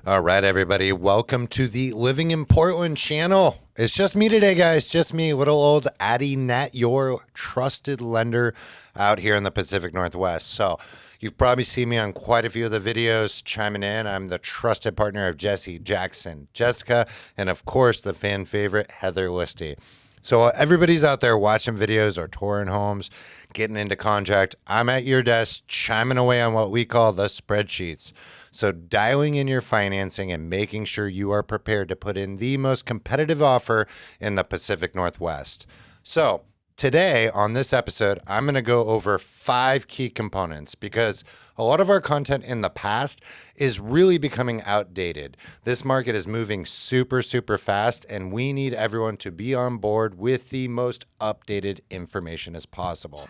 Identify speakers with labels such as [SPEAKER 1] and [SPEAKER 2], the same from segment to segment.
[SPEAKER 1] All right, everybody. Welcome to the Living in Portland channel. It's just me today, guys. Just me, little old Addy, nett, your trusted lender out here in the Pacific Northwest. So you've probably seen me on quite a few of the videos chiming in. I'm the trusted partner of Jesse, Jackson, Jessica, and of course, the fan favorite, Heather Listy. So everybody's out there watching videos or touring homes, getting into contract. I'm at your desk chiming away on what we call the spreadsheets. So dialing in your financing and making sure you are prepared to put in the most competitive offer in the Pacific Northwest. So today on this episode, I'm going to go over 5 key components because a lot of our content in the past is really becoming outdated. This market is moving super fast, and we need everyone to be on board with the most updated information as possible.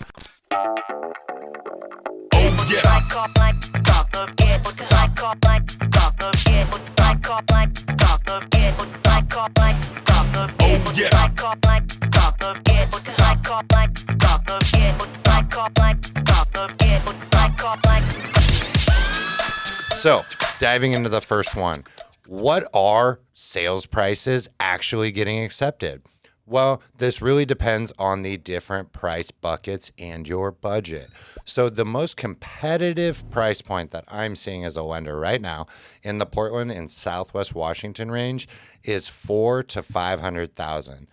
[SPEAKER 1] So, diving into the first one, what are sales prices actually getting accepted? Well, this really depends on the different price buckets and your budget. So the most competitive price point that I'm seeing as a lender right now in the Portland and Southwest Washington range is $400,000 to $500,000.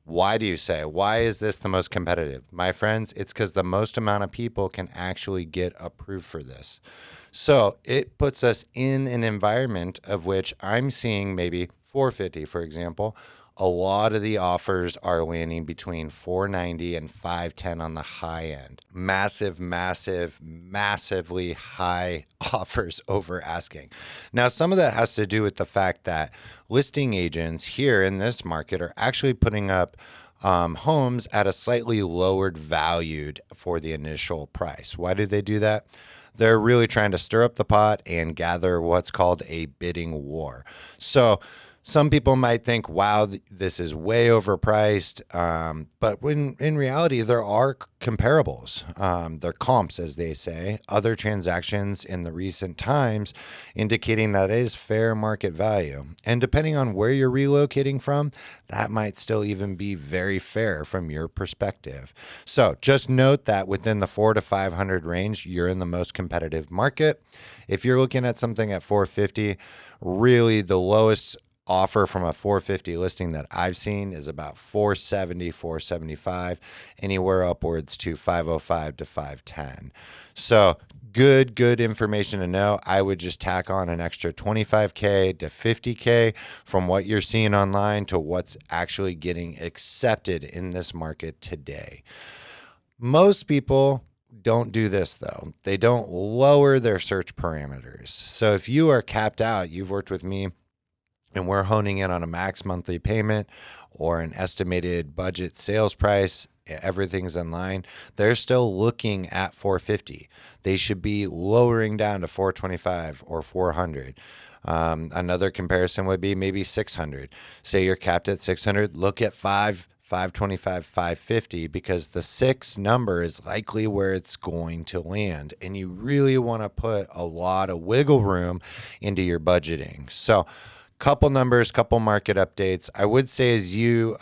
[SPEAKER 1] Why do you say? Why is this the most competitive? My friends, it's because the most amount of people can actually get approved for this. So it puts us in an environment of which I'm seeing maybe $450,000, for example. A lot of the offers are landing between $490,000 and $510,000 on the high end. Massively high offers over asking. Now, some of that has to do with the fact that listing agents here in this market are actually putting up homes at a slightly lowered valued for the initial price. Why do they do that? They're really trying to stir up the pot and gather what's called a bidding war. So some people might think, wow, this is way overpriced. But when in reality, there are comparables. They're comps, as they say, other transactions in the recent times indicating that it is fair market value. And depending on where you're relocating from, that might still even be very fair from your perspective. So just note that within the 400 to 500 range, you're in the most competitive market. If you're looking at something at 450, really the lowest offer from a 450 listing that I've seen is about 470, 475, anywhere upwards to 505 to 510. So good information to know. I would just tack on an extra $25K to $50K from what you're seeing online to what's actually getting accepted in this market today. Most people don't do this though. They don't lower their search parameters. So if you are capped out, you've worked with me, and we're honing in on a max monthly payment or an estimated budget sales price, everything's in line, they're still looking at 450. They should be lowering down to 425 or 400. Another comparison would be maybe 600. Say you're capped at 600, look at 525, 550, because the 6 number is likely where it's going to land. And you really want to put a lot of wiggle room into your budgeting. So couple numbers, couple market updates. I would say as you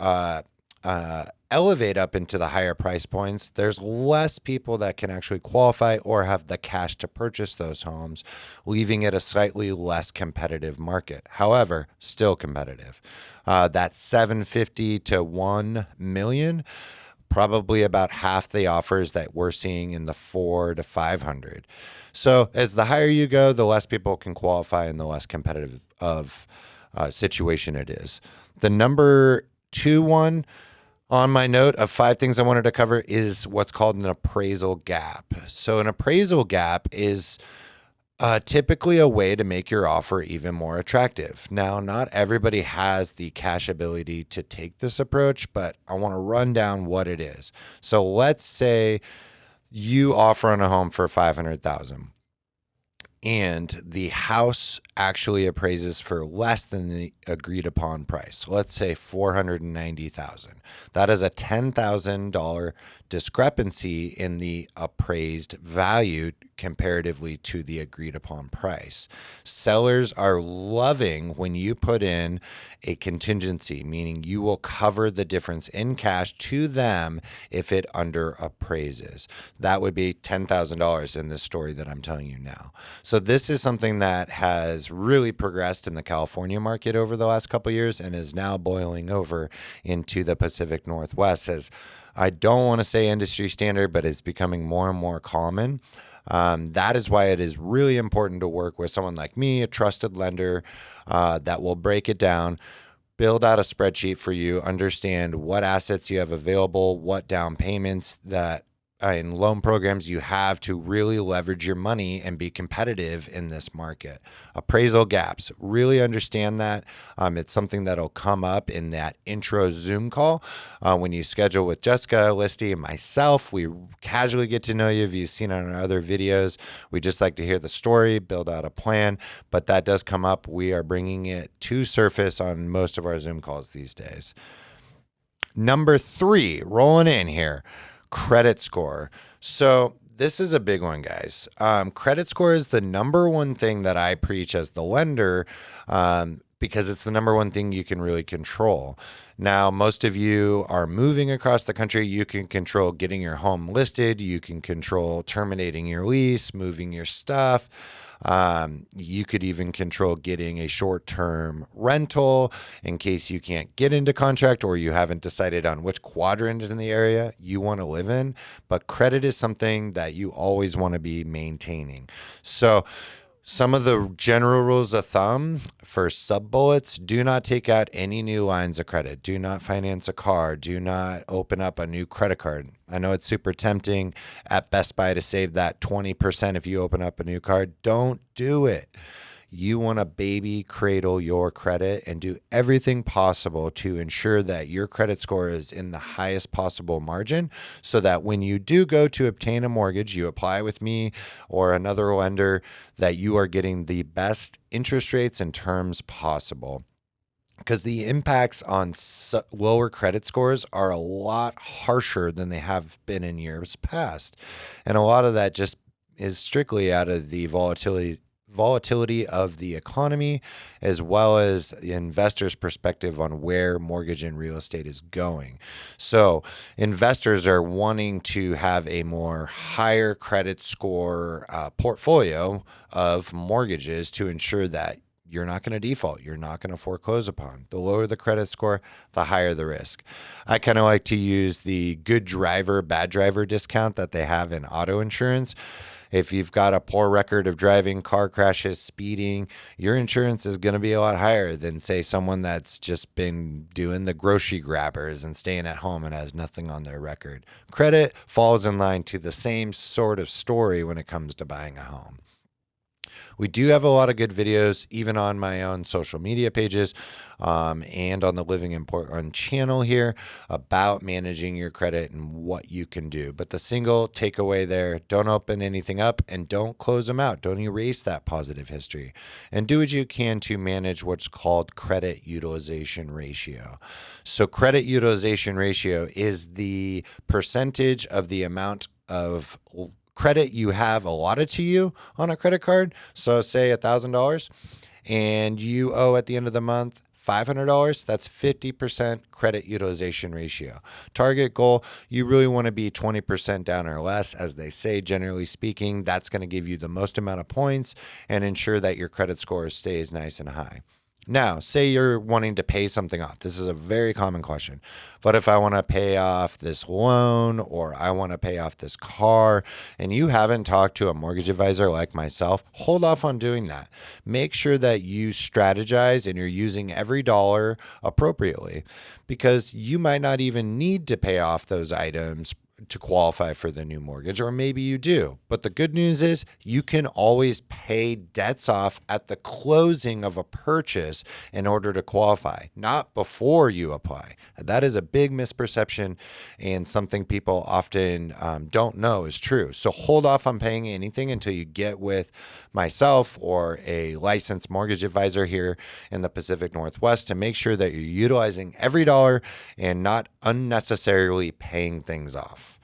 [SPEAKER 1] elevate up into the higher price points, there's less people that can actually qualify or have the cash to purchase those homes, leaving it a slightly less competitive market. However, still competitive. That's 750 to 1 million. Probably about half the offers that we're seeing in the 400 to 500. So as the higher you go, the less people can qualify and the less competitive of situation it is. The number 2 one on my note of 5 things I wanted to cover is what's called an appraisal gap. So an appraisal gap is typically a way to make your offer even more attractive. Now, not everybody has the cash ability to take this approach, but I want to run down what it is. So let's say you offer on a home for $500,000 and the house actually appraises for less than the agreed upon price. Let's say $490,000. That is a $10,000 discrepancy in the appraised value comparatively to the agreed upon price. Sellers are loving when you put in a contingency, meaning you will cover the difference in cash to them if it under appraises. That would be $10,000 in this story that I'm telling you now. So this is something that has really progressed in the California market over the last couple of years and is now boiling over into the Pacific Northwest as I don't want to say industry standard, but it's becoming more and more common. That is why it is really important to work with someone like me, a trusted lender that will break it down, build out a spreadsheet for you, understand what assets you have available, what down payments that and loan programs you have to really leverage your money and be competitive in this market. Appraisal gaps, really understand that. It's something that'll come up in that intro Zoom call. When you schedule with Jessica, Listy, and myself, we casually get to know you. If you've seen it on our other videos, we just like to hear the story, build out a plan, but that does come up. We are bringing it to surface on most of our Zoom calls these days. Number 3, rolling in here. Credit score. So this is a big one, guys. Credit score is the number one thing that I preach as the lender because it's the number one thing you can really control. Now, most of you are moving across the country. You can control getting your home listed. You can control terminating your lease, moving your stuff. You could even control getting a short-term rental in case you can't get into contract or you haven't decided on which quadrant in the area you want to live in. But credit is something that you always want to be maintaining. So some of the general rules of thumb for sub-bullets: do not take out any new lines of credit. Do not finance a car. Do not open up a new credit card. I know it's super tempting at Best Buy to save that 20% if you open up a new card. Don't do it. You want to baby cradle your credit and do everything possible to ensure that your credit score is in the highest possible margin so that when you do go to obtain a mortgage, you apply with me or another lender, that you are getting the best interest rates and terms possible. Because the impacts on lower credit scores are a lot harsher than they have been in years past. And a lot of that just is strictly out of the volatility of the economy, as well as the investor's perspective on where mortgage and real estate is going. So investors are wanting to have a more higher credit score portfolio of mortgages to ensure that you're not going to default. You're not going to foreclose upon. The lower the credit score, the higher the risk. I kind of like to use the good driver, bad driver discount that they have in auto insurance. If you've got a poor record of driving, car crashes, speeding, your insurance is going to be a lot higher than, say, someone that's just been doing the grocery grabbers and staying at home and has nothing on their record. Credit falls in line to the same sort of story when it comes to buying a home. We do have a lot of good videos, even on my own social media pages and on the Living in Portland channel here, about managing your credit and what you can do. But the single takeaway there: don't open anything up and don't close them out. Don't erase that positive history. And do what you can to manage what's called credit utilization ratio. So credit utilization ratio is the percentage of the amount of credit you have allotted to you on a credit card. So say $1,000 and you owe at the end of the month $500, that's 50% credit utilization ratio. Target goal, you really want to be 20% down or less. As they say, generally speaking, that's going to give you the most amount of points and ensure that your credit score stays nice and high. Now, say you're wanting to pay something off. This is a very common question. But if I want to pay off this loan or I want to pay off this car and you haven't talked to a mortgage advisor like myself, hold off on doing that. Make sure that you strategize and you're using every dollar appropriately, because you might not even need to pay off those items to qualify for the new mortgage, or maybe you do. But the good news is you can always pay debts off at the closing of a purchase in order to qualify, not before you apply. That is a big misperception and something people often don't know is true. So hold off on paying anything until you get with myself or a licensed mortgage advisor here in the Pacific Northwest to make sure that you're utilizing every dollar and not unnecessarily paying things off.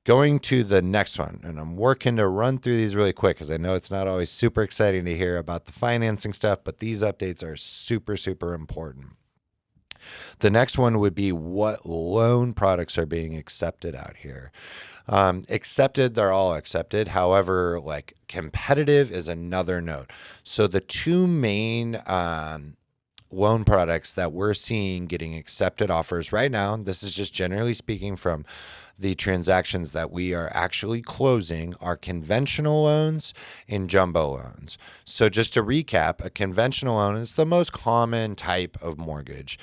[SPEAKER 1] Going to the next one, and I'm working to run through these really quick because I know it's not always super exciting to hear about the financing stuff, but these updates are super, super important. The next one would be what loan products are being accepted out here. Accepted, they're all accepted. However, like competitive is another note. So the two main loan products that we're seeing getting accepted offers right now, this is just generally speaking from the transactions that we are actually closing, are conventional loans and jumbo loans. So just to recap, a conventional loan is the most common type of mortgage.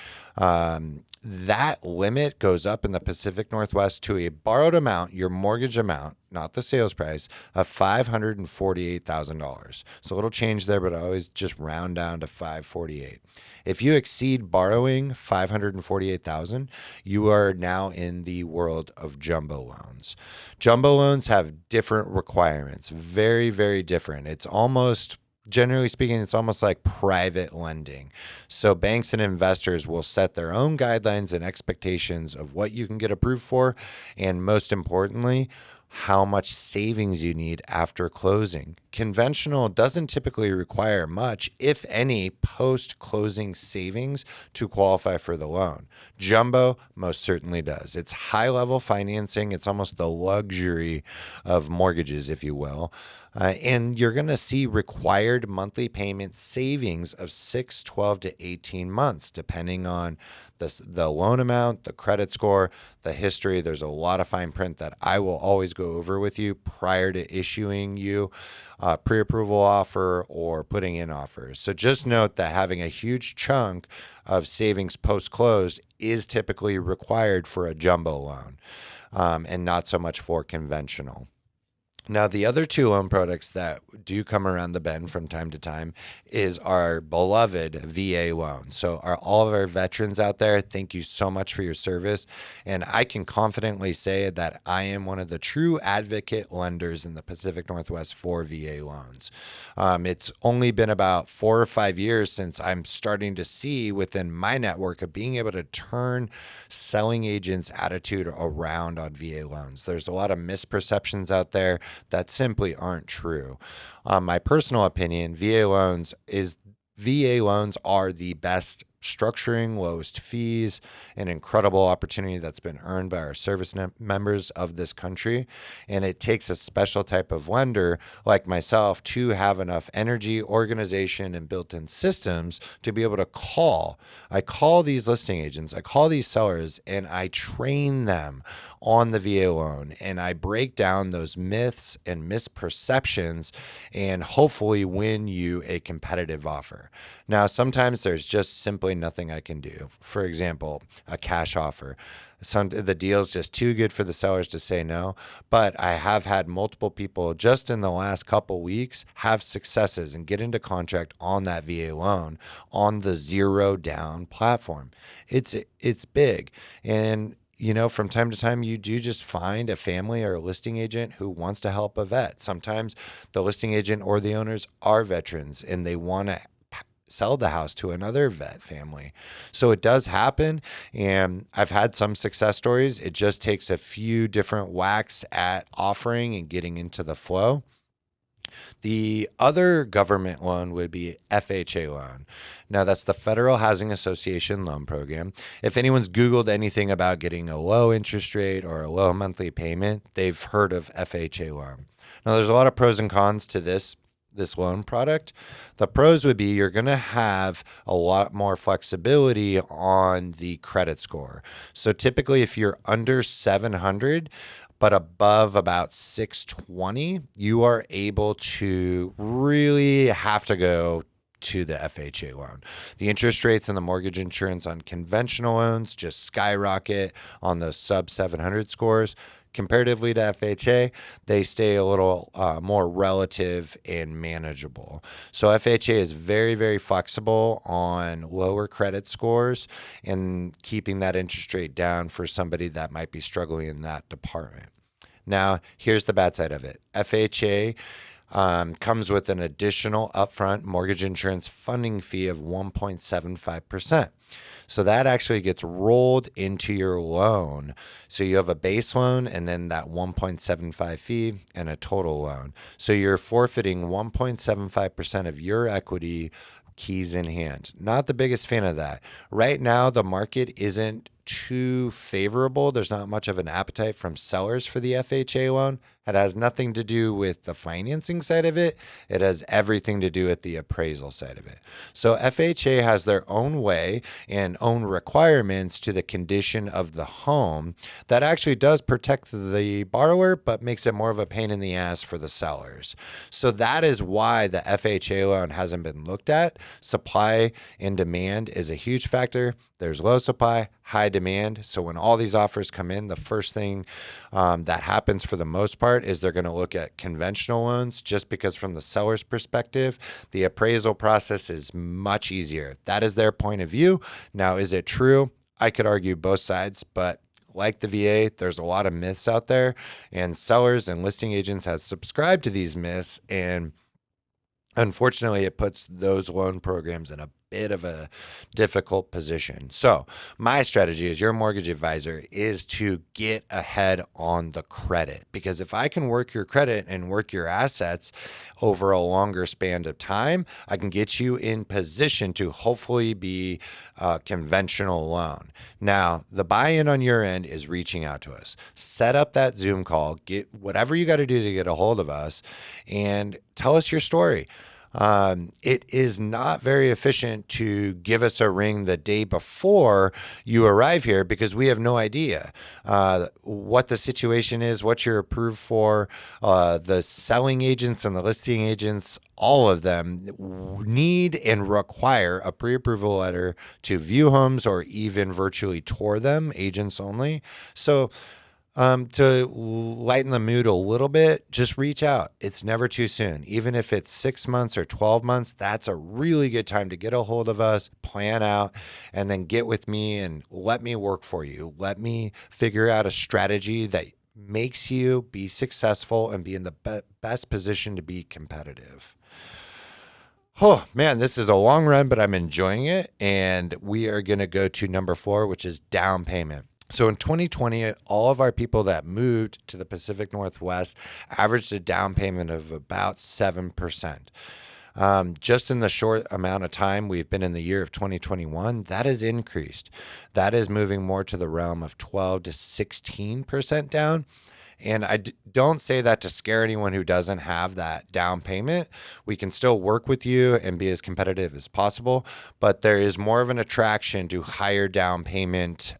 [SPEAKER 1] That limit goes up in the Pacific Northwest to a borrowed amount, your mortgage amount, not the sales price, of $548,000. So a little change there, but I always just round down to 548. If you exceed borrowing $548,000, you are now in the world of jumbo loans. Jumbo loans have different requirements, very, very different. It's almost, generally speaking, it's almost like private lending. So banks and investors will set their own guidelines and expectations of what you can get approved for, and most importantly, how much savings you need after closing. Conventional doesn't typically require much, if any, post-closing savings to qualify for the loan. Jumbo most certainly does. It's high-level financing. It's almost the luxury of mortgages, if you will. And you're going to see required monthly payment savings of 6, 12 to 18 months, depending on the loan amount, the credit score, the history. There's a lot of fine print that I will always go over with you prior to issuing you a pre-approval offer or putting in offers. So just note that having a huge chunk of savings post-close is typically required for a jumbo loan, and not so much for conventional. Now, the other two loan products that do come around the bend from time to time is our beloved VA loan. So all of our veterans out there, thank you so much for your service. And I can confidently say that I am one of the true advocate lenders in the Pacific Northwest for VA loans. It's only been about 4 or 5 years since I'm starting to see within my network of being able to turn selling agents' attitude around on VA loans. There's a lot of misperceptions out there that simply aren't true. My personal opinion, VA loans are the best structuring, lowest fees, an incredible opportunity that's been earned by our service members of this country. And it takes a special type of lender like myself to have enough energy, organization, and built-in systems to be able to call. I call these listing agents, I call these sellers, and I train them on the VA loan, and I break down those myths and misperceptions and hopefully win you a competitive offer. Now, sometimes there's just simply nothing I can do. For example, a cash offer. The deal's just too good for the sellers to say no, but I have had multiple people just in the last couple weeks have successes and get into contract on that VA loan on the zero down platform. It's big. And from time to time, you do just find a family or a listing agent who wants to help a vet. Sometimes the listing agent or the owners are veterans and they want to sell the house to another vet family. So it does happen. And I've had some success stories. It just takes a few different whacks at offering and getting into the flow. The other government loan would be FHA loan. Now, that's the Federal Housing Association loan program. If anyone's Googled anything about getting a low interest rate or a low monthly payment, they've heard of FHA loan. Now, there's a lot of pros and cons to this loan product. The pros would be you're going to have a lot more flexibility on the credit score. So typically, if you're under 700, but above about 620, you are able to really have to go to the FHA loan. The interest rates and the mortgage insurance on conventional loans just skyrocket on those sub 700 scores. comparatively to FHA, they stay a little more relative and manageable. So FHA is very, very flexible on lower credit scores and keeping that interest rate down for somebody that might be struggling in that department. Now, here's the bad side of it. FHA comes with an additional upfront mortgage insurance funding fee of 1.75%. So that actually gets rolled into your loan. So you have a base loan and then that 1.75 fee and a total loan. So you're forfeiting 1.75% of your equity, keys in hand. Not the biggest fan of that. Right now, the market isn't too favorable. There's not much of an appetite from sellers for the FHA loan. It has nothing to do with the financing side of it. It has everything to do with the appraisal side of it. So FHA has their own way and own requirements to the condition of the home that actually does protect the borrower, but makes it more of a pain in the ass for the sellers. So that is why the FHA loan hasn't been looked at. Supply and demand is a huge factor. There's low supply, high demand. So when all these offers come in, the first thing that happens for the most part is they're going to look at conventional loans, just because from the seller's perspective, the appraisal process is much easier. That is their point of view. Now, is it true? I could argue both sides, but like the VA, there's a lot of myths out there, and sellers and listing agents have subscribed to these myths, and unfortunately, it puts those loan programs in a bit of a difficult position. So my strategy as your mortgage advisor is to get ahead on the credit, because if I can work your credit and work your assets over a longer span of time, I can get you in position to hopefully be a conventional loan. Now, the buy-in on your end is reaching out to us. Set up that Zoom call, get whatever you got to do to get a hold of us, and tell us your story. It is not very efficient to give us a ring the day before you arrive here, because we have no idea what the situation is, what you're approved for. The selling agents and the listing agents, all of them need and require a pre-approval letter to view homes or even virtually tour them, agents only. So to lighten the mood a little bit, just reach out. It's never too soon. Even if it's 6 months or 12 months, that's a really good time to get a hold of us, plan out, and then get with me and let me work for you. Let me figure out a strategy that makes you be successful and be in the best position to be competitive. Oh, man, this is a long run, but I'm enjoying it. And we are going to go to number 4, which is down payment. So in 2020, all of our people that moved to the Pacific Northwest averaged a down payment of about 7%. Just in the short amount of time we've been in the year of 2021, that has increased. That is moving more to the realm of 12 to 16% down. And I don't say that to scare anyone who doesn't have that down payment. We can still work with you and be as competitive as possible, but there is more of an attraction to higher down payment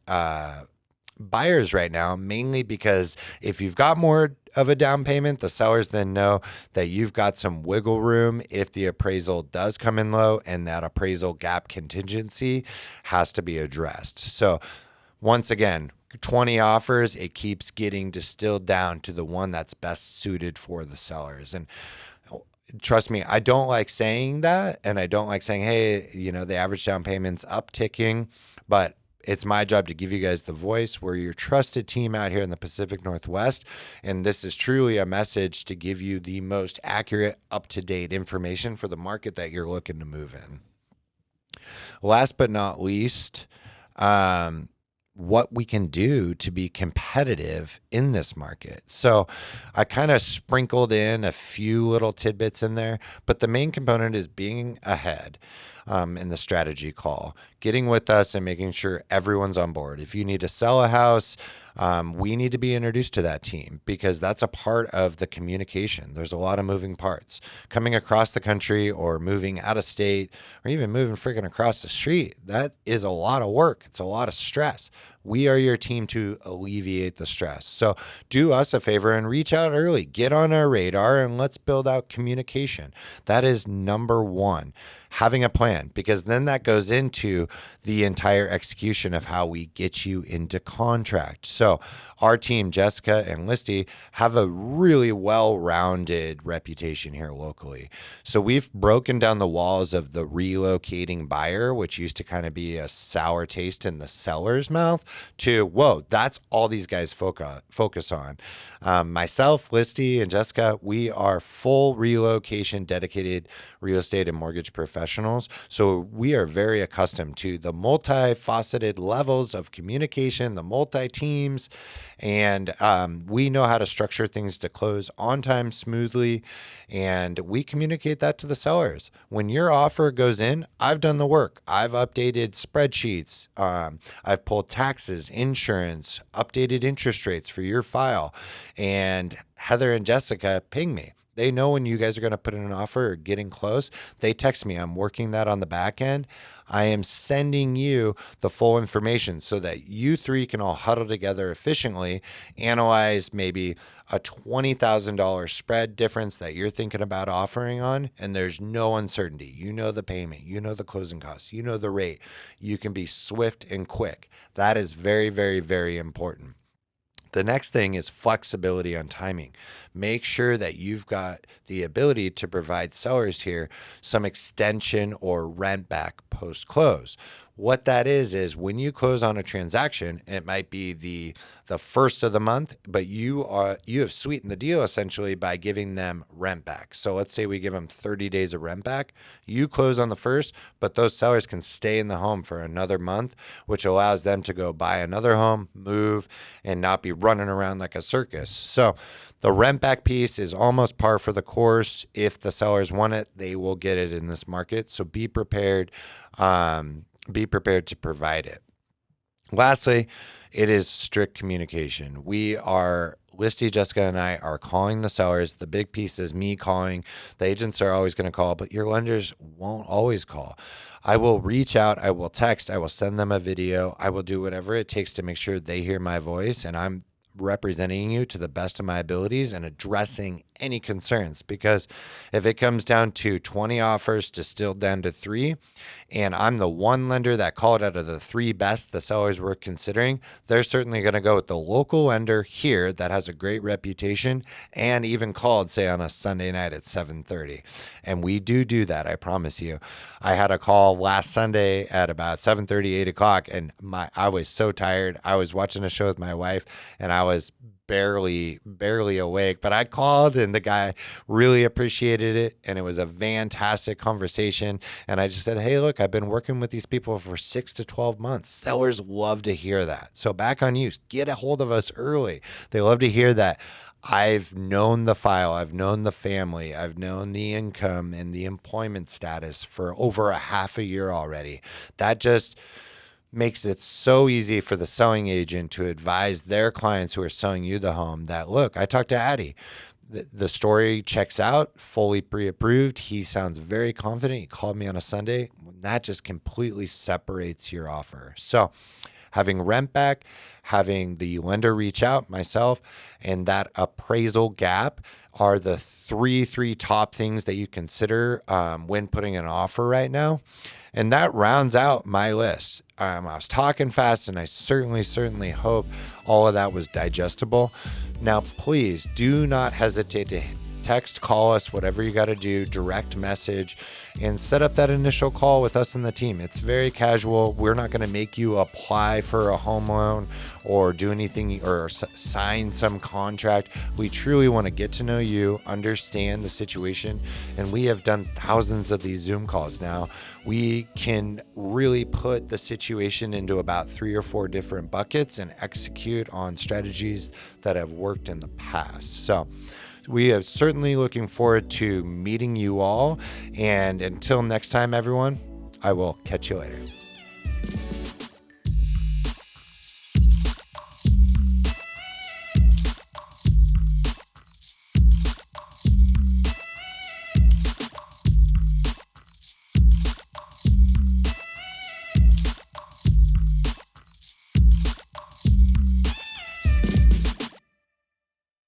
[SPEAKER 1] buyers right now, mainly because if you've got more of a down payment, the sellers then know that you've got some wiggle room if the appraisal does come in low, and that appraisal gap contingency has to be addressed. So once again, 20 offers, it keeps getting distilled down to the one that's best suited for the sellers. And trust me, I don't like saying that, and I don't like saying, hey, the average down payment's upticking, but it's my job to give you guys the voice. We're your trusted team out here in the Pacific Northwest, and this is truly a message to give you the most accurate, up-to-date information for the market that you're looking to move in. Last but not least, what we can do to be competitive in this market. So I kind of sprinkled in a few little tidbits in there, but the main component is being ahead in the strategy call, getting with us and making sure everyone's on board. If you need to sell a house, we need to be introduced to that team, because that's a part of the communication. There's a lot of moving parts. Coming across the country or moving out of state or even moving freaking across the street, that is a lot of work. It's a lot of stress. We are your team to alleviate the stress. So do us a favor and reach out early. Get on our radar and let's build out communication. That is number one. Having a plan, because then that goes into the entire execution of how we get you into contract. So our team, Jessica and Listy, have a really well-rounded reputation here locally. So we've broken down the walls of the relocating buyer, which used to kind of be a sour taste in the seller's mouth, to, whoa, that's all these guys focus on. Myself, Listy, and Jessica, we are full relocation dedicated real estate and mortgage professionals. So we are very accustomed to the multifaceted levels of communication, the multi-teams, and we know how to structure things to close on time smoothly, and we communicate that to the sellers. When your offer goes in, I've done the work. I've updated spreadsheets. I've pulled taxes, insurance, updated interest rates for your file, and Heather and Jessica ping me. They know when you guys are going to put in an offer or getting close. They text me. I'm working that on the back end. I am sending you the full information so that you three can all huddle together efficiently, analyze maybe a $20,000 spread difference that you're thinking about offering on, and there's no uncertainty. You know the payment, you know the closing costs, you know the rate. You can be swift and quick. That is very, very, very important. The next thing is flexibility on timing. Make sure that you've got the ability to provide sellers here some extension or rent back post-close. What that is when you close on a transaction, it might be the first of the month, but you have sweetened the deal essentially by giving them rent back. So let's say we give them 30 days of rent back. You close on the first, but those sellers can stay in the home for another month, which allows them to go buy another home, move, and not be running around like a circus. So the rent back piece is almost par for the course. If the sellers want it, they will get it in this market. So be prepared. Be prepared to provide it. Lastly, it is strict communication. Listy, Jessica, and I are calling the sellers. The big piece is me calling. The agents are always going to call, but your lenders won't always call. I will reach out. I will text. I will send them a video. I will do whatever it takes to make sure they hear my voice, and I'm representing you to the best of my abilities and addressing any concerns. Because if it comes down to 20 offers distilled down to 3, and I'm the one lender that called out of the 3 best the sellers were considering, they're certainly going to go with the local lender here that has a great reputation and even called, say, on a Sunday night at 7:30. And we do that, I promise you. I had a call last Sunday at about 7:30, 8 o'clock, and I was so tired. I was watching a show with my wife, and I was barely awake, but I called and the guy really appreciated it, and it was a fantastic conversation. And I just said, hey, look, I've been working with these people for 6 to 12 months. Sellers love to hear that. So back on you, get a hold of us early. They love to hear that I've known the file, I've known the family, I've known the income and the employment status for over a half a year already. That just makes it so easy for the selling agent to advise their clients who are selling you the home that, look, I talked to Addy. The story checks out, fully pre-approved. He sounds very confident. He called me on a Sunday. That just completely separates your offer. So having rent back, having the lender reach out, myself, and that appraisal gap are the three top things that you consider when putting an offer right now. And that rounds out my list. I was talking fast, and I certainly hope all of that was digestible. Now, please do not hesitate to text, call us, whatever you got to do, direct message, and set up that initial call with us and the team. It's very casual. We're not going to make you apply for a home loan or do anything or sign some contract. We truly want to get to know you, understand the situation, and we have done thousands of these Zoom calls now. We can really put the situation into about 3 or 4 different buckets and execute on strategies that have worked in the past. So we are certainly looking forward to meeting you all. And until next time, everyone, I will catch you later.